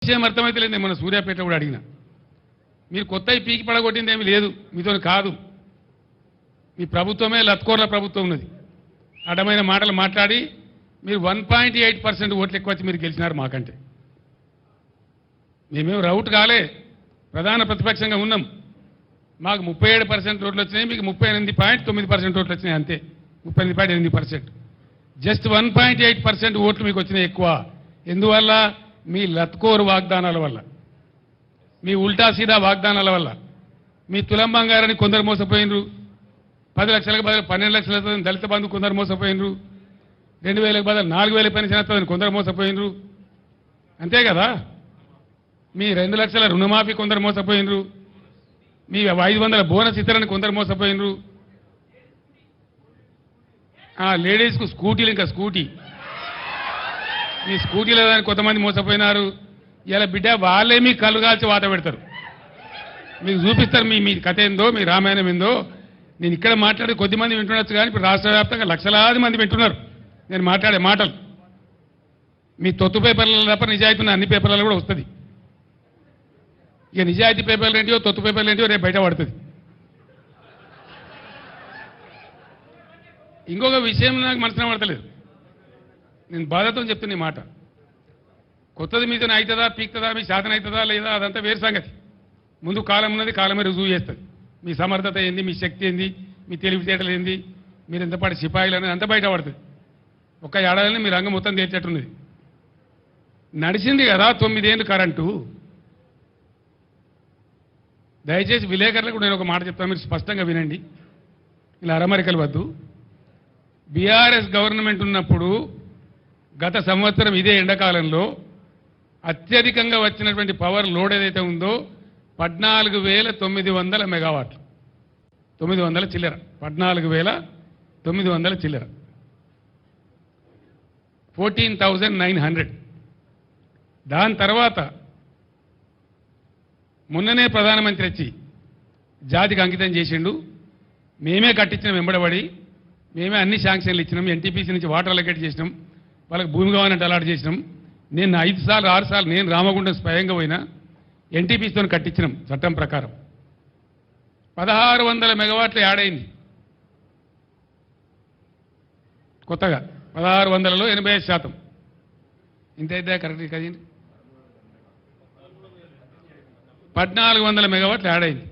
విషయం అర్థమైతే లేదు. మన సూర్యాపేట కూడా అడిగిన, మీరు కొత్త పీకి పడగొట్టింది ఏమీ లేదు, మీతో కాదు. మీ ప్రభుత్వమే లత్కోర్ల ప్రభుత్వం ఉన్నది. అడ్డమైన మాటలు మాట్లాడి మీరు 1.8% ఓట్లు ఎక్కువ వచ్చి మీరు గెలిచినారు మాకంటే. మేమేం రౌట్ కాలే, ప్రధాన ప్రతిపక్షంగా ఉన్నాం. మాకు 37% ఓట్లు వచ్చినాయి, మీకు 38.9% ఓట్లు వచ్చినాయి, అంతే. 38.8%. జస్ట్ 1.8% ఓట్లు మీకు వచ్చినాయి ఎక్కువ. ఎందువల్ల? మీ లత్కోరు వాగ్దానాల వల్ల, మీ ఉల్టా సీదా వాగ్దానాల వల్ల. మీ తులం బంగారాన్ని కొందరు మోసపోయినరు, 10 లక్షలకు బదులు 12 లక్షల దళిత బంధు కొందరు మోసపోయినరు, 2000లకు బదులు 4000 పెన్షన్ వస్తుందని కొందరు మోసపోయినరు, అంతే కదా. మీ 2 లక్షల రుణమాఫీ కొందరు మోసపోయినరు, మీ 500 బోనస్ ఇతరని కొందరు మోసపోయినరు, లేడీస్కు స్కూటీలు, ఇంకా స్కూటీ, మీ స్కూటీలో కొంతమంది మోసపోయినారు. ఇలా బిడ్డ వాళ్ళే మీ కళ్ళు కాల్చి వాత పెడతారు, మీకు చూపిస్తారు మీ కథ ఏందో, మీ రామాయణం ఏందో. నేను ఇక్కడ మాట్లాడి కొద్దిమంది వింటుండొచ్చు, కానీ ఇప్పుడు రాష్ట్ర వ్యాప్తంగా లక్షలాది మంది వింటున్నారు నేను మాట్లాడే మాటలు. మీ తొత్తు పేపర్లలో తప్ప నిజాయితీ ఉన్న అన్ని పేపర్లలో కూడా వస్తుంది. ఇక నిజాయితీ పేపర్లు ఏంటియో తొత్తు పేపర్లు ఏంటియో రేపు బయట పడుతుంది. ఇంకొక విషయం నాకు మనసున పడతలేదు, నేను బాధతో చెప్తున్న ఈ మాట. కొత్తది మీతో అవుతుందా పీక్తుందా, మీ సాధన అవుతుందా లేదా, అదంతా వేరు సంగతి. ముందు కాలం ఉన్నది, కాలమే రుజువు చేస్తుంది. మీ సమర్థత ఏంది, మీ శక్తి ఏంది, మీ తెలివితేటలు ఏంది, మీరు ఎంతపాటి సిపాయిలు అనేది అంతా బయట పడుతుంది. ఒక్క ఏడాదిని మీ రంగం మొత్తం తేల్చేట్టున్నది. నడిచింది కదా 9 ఏళ్ళు కరెంటు. దయచేసి విలేకరులకు నేను ఒక మాట చెప్తాను, మీరు స్పష్టంగా వినండి, ఇలా అరమరికలు వద్దు. బీఆర్ఎస్ గవర్నమెంట్ ఉన్నప్పుడు గత సంవత్సరం ఇదే ఎండాకాలంలో అత్యధికంగా వచ్చినటువంటి పవర్ లోడ్ ఏదైతే ఉందో 14,900 మెగావాట్లు, 900 చిల్లర, 14,900 చిల్లర, 14,900. దాని తర్వాత మొన్ననే ప్రధానమంత్రి వచ్చి జాతికి అంకితం చేసిండు. మేమే కట్టించినాం, వెంబడబడి మేమే అన్ని శాంక్షన్లు ఇచ్చినాం, ఎన్టీపీసీ నుంచి వాటర్ అలొకేట్ చేసినాం, వాళ్ళకి భూమి కావాలంటే అలాట్ చేసినాం. నేను 5 సార్లు 6 సార్లు నేను రామగుండం స్వయంగా పోయినా, ఎన్టీపీసీతో కట్టించినాం చట్టం ప్రకారం. 1600 మెగావాట్లు యాడ్ అయింది కొత్తగా, 1600లో 85%. ఇంత అయితే కరెక్ట్ కదండి. 1400 మెగావాట్లు యాడ్ అయింది.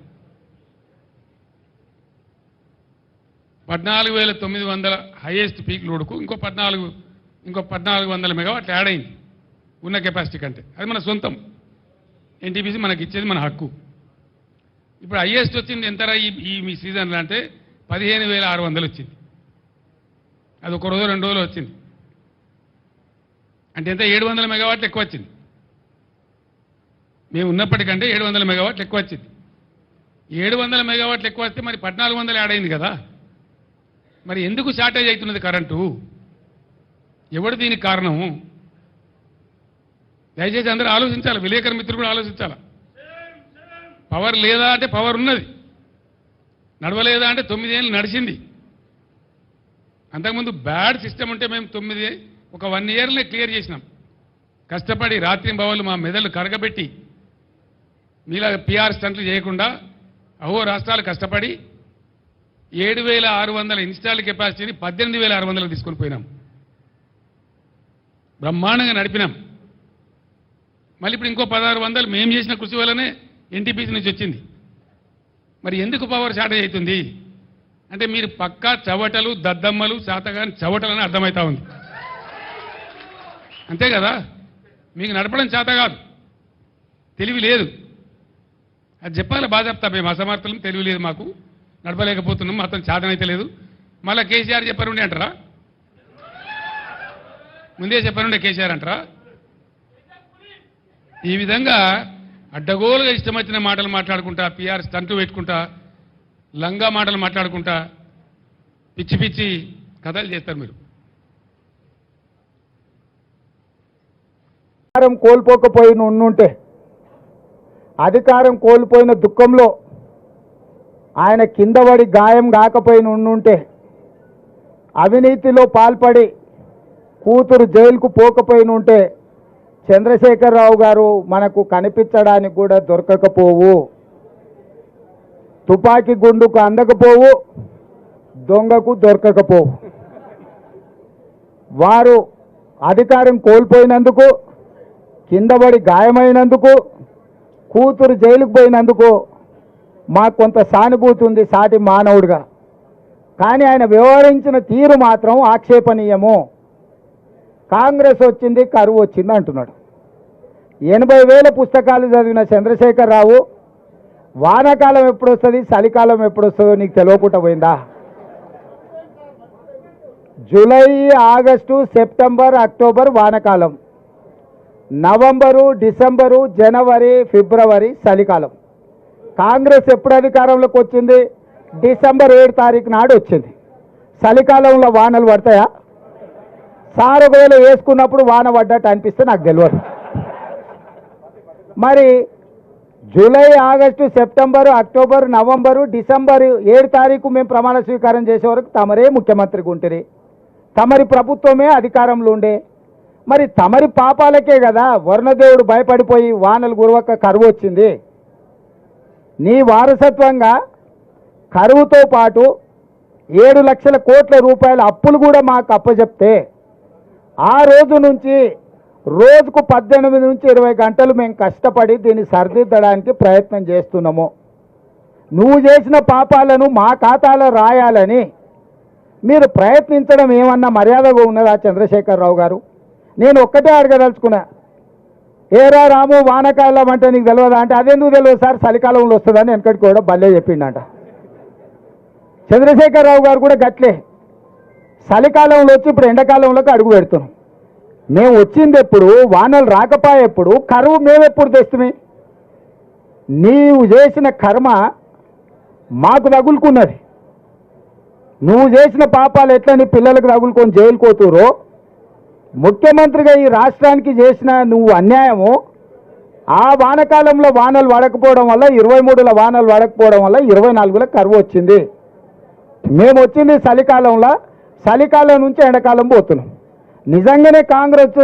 14,900 హైయెస్ట్ పీక్ లోడ్కు ఇంకో 1400 మెగావాట్లు యాడ్ అయింది ఉన్న కెపాసిటీ కంటే. అది మన సొంతం, ఎన్టీపీసీ మనకి ఇచ్చేది మన హక్కు. ఇప్పుడు హైయెస్ట్ వచ్చింది ఎంత ఈ సీజన్లో అంటే 15,600 వచ్చింది. అది ఒక రోజు 2 రోజులు వచ్చింది. అంటే ఎంత? 700 మెగావాట్లు ఎక్కువ వచ్చింది. మేము ఉన్నప్పటికంటే 700 మెగావాట్లు ఎక్కువ వచ్చింది. 700 మెగావాట్లు ఎక్కువ వస్తే మరి 1400 యాడ్ అయింది కదా. మరి ఎందుకు షార్టేజ్ అవుతున్నది కరెంటు? ఎవడు దీనికి కారణము? దయచేసి అందరూ ఆలోచించాలి, విలేకరు మిత్రులు కూడా ఆలోచించాలి. పవర్ లేదా అంటే పవర్ ఉన్నది, నడవలేదా అంటే 9 ఏళ్ళు నడిచింది. అంతకుముందు బ్యాడ్ సిస్టమ్ ఉంటే మేము 1 ఇయర్నే క్లియర్ చేసినాం. కష్టపడి రాత్రింబవళ్ళు మా మెదళ్ళు కరగబెట్టి మీలా పిఆర్ స్టంట్లు చేయకుండా అహో రాష్ట్రాలు కష్టపడి 7,600 ఇన్స్టాల్ కెపాసిటీని 18,600 తీసుకొని పోయినాం. బ్రహ్మాండంగా నడిపినాం. మళ్ళీ ఇప్పుడు ఇంకో 1,600 మేము చేసిన కృషి వల్లనే ఎన్టీపీసీ నుంచి వచ్చింది. మరి ఎందుకు పవర్ షార్టేజ్ అవుతుంది అంటే మీరు పక్కా చవటలు, దద్దమ్మలు, శాతగాని చవటలని అర్థమవుతా ఉంది, అంతే కదా. మీకు నడపడం చేత కాదు, తెలివి లేదు, అది చెప్పాలి. బాగా చెప్తా, మేము అసమర్థులం, తెలివి లేదు, మాకు నడపలేకపోతున్నాం, మాత్రం చేతనైతే లేదు. మళ్ళీ కేసీఆర్ చెప్పారుండే అంటారా? ముందే చెప్పారుండే కేసీఆర్ అంటారా? ఈ విధంగా అడ్డగోలుగా ఇష్టం వచ్చిన మాటలు మాట్లాడుకుంటా, పిఆర్ స్టంట్లు పెట్టుకుంటా, లంగా మాటలు మాట్లాడుకుంటా పిచ్చి పిచ్చి కథలు చేస్తారు మీరు. అధికారం కోల్పోకపోయిన ఉండుంటే, అధికారం కోల్పోయిన దుఃఖంలో ఆయన కిందపడి గాయం కాకపోయిన ఉండుంటే, అవినీతిలో పాల్పడి కూతురు జైలుకు పోకపోయిన ఉంటే చంద్రశేఖరరావు గారు మనకు కనిపించడానికి కూడా దొరకకపోవు, తుపాకీ గుండుకు అందకపోవు, దొంగకు దొరకకపోవు. వారు అధికారం కోల్పోయినందుకు, కిందపడి గాయమైనందుకు, కూతురు జైలుకు పోయినందుకు మాకు కొంత సానుభూతి ఉంది సాటి మానవుడిగా. కానీ ఆయన వ్యవహరించిన తీరు మాత్రం ఆక్షేపణీయము. కాంగ్రెస్ వచ్చింది, కరువు వచ్చింది అంటున్నాడు. 80,000 పుస్తకాలు చదివిన చంద్రశేఖరరావు వానాకాలం ఎప్పుడు వస్తుంది, చలికాలం ఎప్పుడు వస్తుందో నీకు తెలియకుండా పోయిందా? జూలై, ఆగస్టు, సెప్టెంబర్, అక్టోబర్ వానాకాలం, నవంబరు, డిసెంబరు, జనవరి, ఫిబ్రవరి చలికాలం. కాంగ్రెస్ ఎప్పుడు అధికారంలోకి వచ్చింది? డిసెంబర్ 7 తారీఖు నాడు వచ్చింది. చలికాలంలో వానలు పడతాయా? సార్ ఒకవేళ వేసుకున్నప్పుడు వాన పడ్డట్టు అనిపిస్తే నాకు తెలియదు. మరి July, August, September, October, November, December 7 తారీఖు మేము ప్రమాణ స్వీకారం చేసే వరకు తమరే ముఖ్యమంత్రిగా ఉంటుంది, తమరి ప్రభుత్వమే అధికారంలో ఉండే. మరి తమరి పాపాలకే కదా వరుణదేవుడు భయపడిపోయి వానలు గురవక కరువు వచ్చింది. నీ వారసత్వంగా కరువుతో పాటు 7 లక్షల కోట్ల రూపాయల అప్పులు కూడా మాకు అప్పచెప్తే ఆ రోజు నుంచి రోజుకు 18 నుంచి 20 గంటలు మేము కష్టపడి దీన్ని సరిదిద్దడానికి ప్రయత్నం చేస్తున్నాము. నువ్వు చేసిన పాపాలను మా ఖాతాలో రాయాలని మీరు ప్రయత్నించడం ఏమన్నా మర్యాదగా ఉన్నదా చంద్రశేఖరరావు గారు? నేను ఒక్కటే అడగదలుచుకున్నా, ఏరా రాము వానకాలం అంటే నీకు తెలియదా అంటే, అదెందుకు తెలియదు సార్ చలికాలంలో వస్తుందని వెనకటికి కూడా భలే చెప్పిండట. చంద్రశేఖరరావు గారు కూడా గట్లే చలికాలంలో వచ్చి ఇప్పుడు ఎండాకాలంలోకి అడుగు పెడుతున్నాం. మేము వచ్చింది ఎప్పుడు, వానలు రాకపోయేప్పుడు, కరువు మేమెప్పుడు తెస్తుమే? నీవు చేసిన కర్మ మాకు తగులుకున్నది. నువ్వు చేసిన పాపాలు ఎట్లా నీ పిల్లలకు తగులుకొని జైలు కోతురో, ముఖ్యమంత్రిగా ఈ రాష్ట్రానికి చేసిన నువ్వు అన్యాయము ఆ వానకాలంలో వానలు పడకపోవడం వల్ల, 23లో వానలు పడకపోవడం వల్ల 24లో కరువు వచ్చింది. మేము వచ్చింది చలికాలంలో, చలికాలం నుంచి ఎండాకాలం పోతున్నాం. నిజంగానే కాంగ్రెస్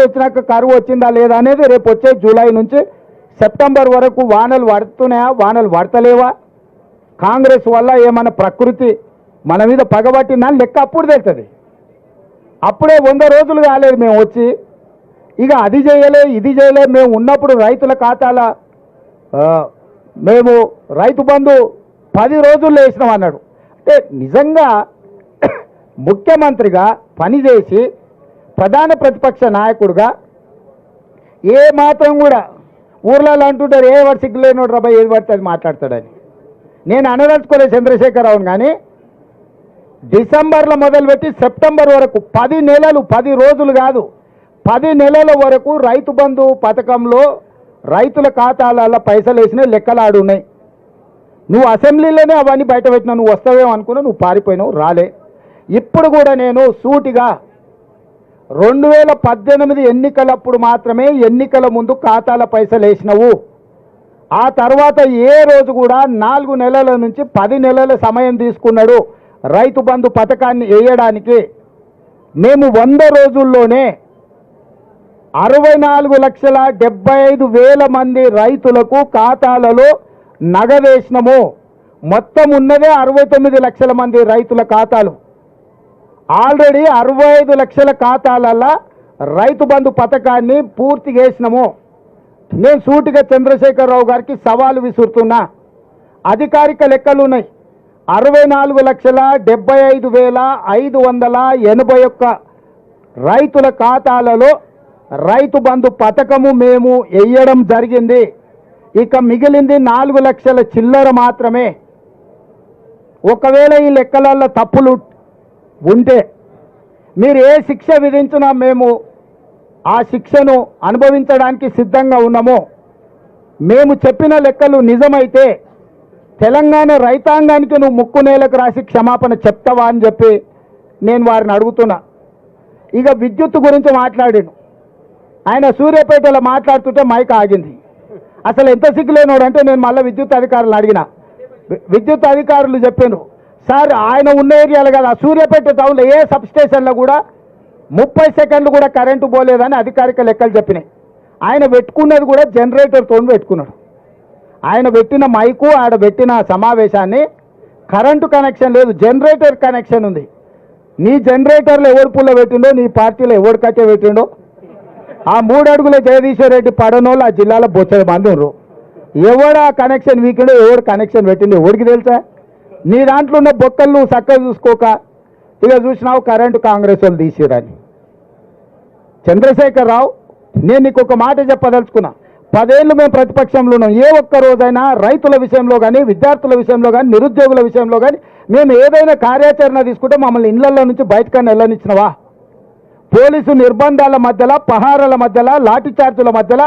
వచ్చినాక కరువు వచ్చిందా లేదా అనేది రేపు వచ్చే జూలై నుంచి సెప్టెంబర్ వరకు వానలు పడుతున్నాయా, వానలు పడతలేవా, కాంగ్రెస్ వల్ల ఏమన్నా ప్రకృతి మన మీద పగబట్టిందా లెక్క అప్పుడు తెలుస్తుంది. అప్పుడే 100 రోజులు కాలేదు మేము వచ్చి, ఇక అది చేయలే ఇది చేయలే. మేము ఉన్నప్పుడు రైతుల ఖాతాల మేము రైతు బంధు 10 రోజుల్లో వేసినాం అన్నాడు. అంటే నిజంగా ముఖ్యమంత్రిగా పనిచేసి ప్రధాన ప్రతిపక్ష నాయకుడుగా ఏ మాత్రం కూడా ఊర్లలో అంటుంటారు, ఏ వాడు సిగ్గులేనోడు రాబాయి ఏది పడితే అది మాట్లాడతాడని. నేను అనదలుచుకోలేదు చంద్రశేఖరరావుని, కానీ డిసెంబర్లో మొదలుపెట్టి సెప్టెంబర్ వరకు 10 నెలలు, 10 రోజులు కాదు 10 నెలల వరకు రైతు బంధు పథకంలో రైతుల ఖాతాలలో పైసలు వేసిన లెక్కలాడు ఉన్నాయి. నువ్వు అసెంబ్లీలోనే అవన్నీ బయట పెట్టినావు. నువ్వు వస్తావేమో అనుకున్నా, నువ్వు పారిపోయినావు, రాలే. ఇప్పుడు కూడా నేను సూటిగా 2018 ఎన్నికలప్పుడు మాత్రమే ఎన్నికల ముందు ఖాతాల పైసలు వేసినావు. ఆ తర్వాత ఏ రోజు కూడా 4 నెలల నుంచి 10 నెలల సమయం తీసుకున్నాడు రైతు బంధు పథకాన్ని వేయడానికి. మేము 100 రోజుల్లోనే 64,75,000 మంది రైతులకు ఖాతాలలో నగదేసినాము. మొత్తం ఉన్నదే 69 లక్షల మంది రైతుల ఖాతాలు. ఆల్రెడీ 65 లక్షల ఖాతాలలో రైతు బంధు పథకాన్ని పూర్తి చేసినాము. నేను సూటిగా చంద్రశేఖరరావు గారికి సవాలు విసురుతున్నా. అధికారిక లెక్కలు ఉన్నాయి. 64,75,581 రైతుల ఖాతాలలో రైతు బంధు పథకము మేము వేయడం జరిగింది. ఇక మిగిలింది 4 లక్షల చిల్లర మాత్రమే. ఒకవేళ ఈ లెక్కలలో తప్పులు ఉంటే మీరు ఏ శిక్ష విధించినా మేము ఆ శిక్షను అనుభవించడానికి సిద్ధంగా ఉన్నాము. మేము చెప్పిన లెక్కలు నిజమైతే తెలంగాణ రైతాంగానికి నువ్వు ముక్కు నేలకు రాసి క్షమాపణ చెప్తావా అని చెప్పి నేను వారిని అడుగుతున్నా. ఇక విద్యుత్ గురించి మాట్లాడాను. ఆయన సూర్యాపేటలో మాట్లాడుతుంటే మైక్ ఆగింది. అసలు ఎంత సిగ్గులేనోడు అంటే నేను మళ్ళీ విద్యుత్ అధికారులను అడిగిన. విద్యుత్ అధికారులు చెప్పాను, సార్ ఆయన ఉన్న ఏరియాలు కదా, సూర్యాపేట టౌన్లో ఏ సబ్ స్టేషన్లో కూడా 30 సెకండ్లు కూడా కరెంటు పోలేదని అధికారిక లెక్కలు చెప్పినాయి. ఆయన పెట్టుకున్నది కూడా జనరేటర్తో పెట్టుకున్నాడు. ఆయన పెట్టిన మైకు ఆడ పెట్టిన సమావేశాన్ని కరెంటు కనెక్షన్ లేదు, జనరేటర్ కనెక్షన్ ఉంది. నీ జనరేటర్లో ఎవడు పుల్ల పెట్టిండో, నీ పార్టీలో ఎవడు కట్టె పెట్టిండో, ఆ 3 అడుగుల జగదీశ్వర్ రెడ్డి పడనోళ్ళు ఆ జిల్లాలో బొచ్చడి మంది ఉన్నారు. ఎవడు ఆ కనెక్షన్ వీకిండో, ఎవడు కనెక్షన్ పెట్టిండో ఎవడికి తెలుసా? నీ దాంట్లో ఉన్న బొక్కలు నువ్వు చక్కగా చూసుకోక ఇక చూసినావు కరెంటు కాంగ్రెస్ వాళ్ళు తీసిరని. చంద్రశేఖర్ రావు, నేను నీకు ఒక మాట చెప్పదలుచుకున్నా. 10 ఏళ్ళు మేము ప్రతిపక్షంలో ఉన్నాం. ఏ ఒక్క రోజైనా రైతుల విషయంలో కానీ, విద్యార్థుల విషయంలో కానీ, నిరుద్యోగుల విషయంలో కానీ మేము ఏదైనా కార్యాచరణ తీసుకుంటే మమ్మల్ని ఇళ్లలో నుంచి బయటకన్నా వెళ్ళనిచ్చినవా? పోలీసు నిర్బంధాల మధ్యలో, పహారాల మధ్యలో, లాఠీ చార్జుల మధ్యలో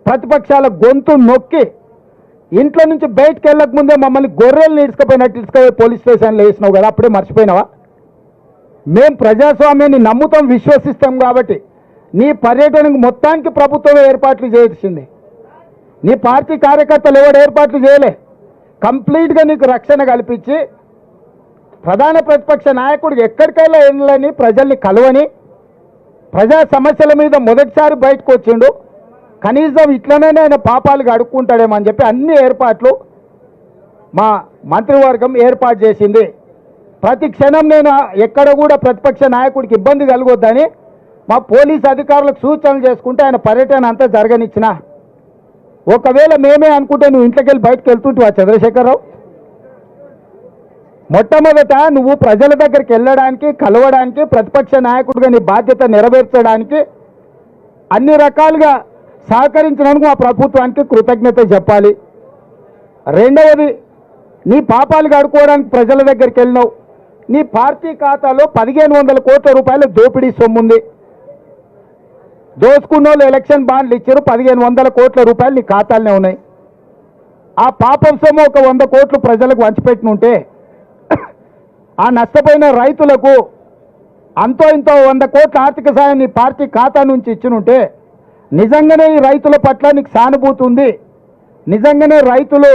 ప్రతిపక్షాల గొంతు నొక్కి ఇంట్లో నుంచి బయటకు వెళ్ళక ముందే మమ్మల్ని గొర్రెలు ఇసుకపోయినట్టు ఇసుకపోయి పోలీస్ స్టేషన్లో వేసినావు కదా, అప్పుడే మర్చిపోయినావా? మేము ప్రజాస్వామ్యాన్ని నమ్ముతాం, విశ్వసిస్తాం కాబట్టి నీ పర్యటనకు మొత్తానికి ప్రభుత్వమే ఏర్పాట్లు చేసింది. నీ పార్టీ కార్యకర్తలు ఎవరు ఏర్పాట్లు చేయలే. కంప్లీట్గా నీకు రక్షణ కల్పించి ప్రధాన ప్రతిపక్ష నాయకుడికి ఎక్కడికైనా వెళ్ళని, ప్రజల్ని కలవని, ప్రజా సమస్యల మీద మొదటిసారి బయటకు వచ్చిండు. కనీసం ఇట్లనే ఆయన పాపాలు అడుక్కుంటాడేమో అని చెప్పి అన్ని ఏర్పాట్లు మా మంత్రివర్గం ఏర్పాటు చేసింది. ప్రతి క్షణం నేను ఎక్కడ కూడా ప్రతిపక్ష నాయకుడికి ఇబ్బంది కలగొద్దని మా పోలీస్ అధికారులకు సూచనలు చేసుకుంటే ఆయన పర్యటన అంతా జరగనిచ్చిన. ఒకవేళ మేమే అనుకుంటే నువ్వు ఇంట్లోకి వెళ్ళి బయటకు వెళ్తుంటావా చంద్రశేఖరరావు? మొట్టమొదట నువ్వు ప్రజల దగ్గరికి వెళ్ళడానికి, కలవడానికి, ప్రతిపక్ష నాయకుడిగా నీ బాధ్యత నెరవేర్చడానికి అన్ని రకాలుగా సహకరించినందుకు మా ప్రభుత్వానికి కృతజ్ఞత చెప్పాలి. రెండవది, నీ పాపాలు కడుక్కోవడానికి ప్రజల దగ్గరికి వెళ్ళినావు. నీ పార్టీ ఖాతాలో 1500 కోట్ల రూపాయల దోపిడీ సొమ్ముంది. దోసుకున్న వాళ్ళు ఎలక్షన్ బాండ్లు ఇచ్చారు, 1500 కోట్ల రూపాయలు నీ ఖాతాలనే ఉన్నాయి. ఆ పాపం సొమ్ము ఒక 100 కోట్లు ప్రజలకు వంచిపెట్టినుంటే ఆ నష్టపోయిన రైతులకు అంతో ఇంతో 100 కోట్ల ఆర్థిక సాయం నీ పార్టీ ఖాతా నుంచి ఇచ్చినుంటే నిజంగానే ఈ రైతుల పట్ల నీకు సానుభూతి ఉంది, నిజంగానే రైతులు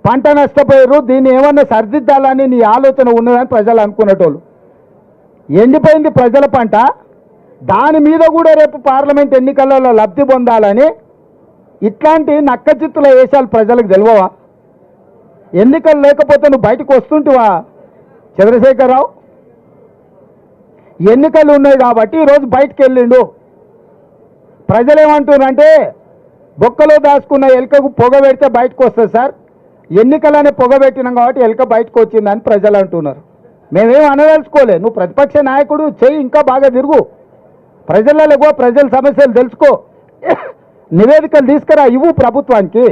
పంట నష్టపోయారు, దీన్ని ఏమన్నా సరిదిద్దాలని నీ ఆలోచన ఉన్నదని ప్రజలు అనుకునేటోళ్ళు. ఎండిపోయింది ప్రజల పంట, దాని మీద కూడా రేపు పార్లమెంట్ ఎన్నికలలో లబ్ధి పొందాలని ఇట్లాంటి నక్కచిత్తుల వేషాలు ప్రజలకు తెలియవా? ఎన్నికలు లేకపోతే నువ్వు బయటకు వస్తుంటివా చంద్రశేఖరరావు? ఎన్నికలు ఉన్నాయి కాబట్టి ఈరోజు బయటకు వెళ్ళిండు. ప్రజలు ఏమంటున్నారంటే బొక్కలో దాచుకున్న ఎలుకకు పొగ పెడితే బయటకు వస్తుంది సార్, ఎన్నికలనే పొగ పెట్టినాం కాబట్టి ఎలుక బయటకు వచ్చిందని ప్రజలు అంటున్నారు. మేమేం అనదలుచుకోలే, నువ్వు ప్రతిపక్ష నాయకుడు చెయ్యి, ఇంకా బాగా తిరుగు, ప్రజలలో ప్రజల సమస్యలు తెలుసుకో, నివేదికలు తీసుకురా, ఇవ్వు ప్రభుత్వానికి.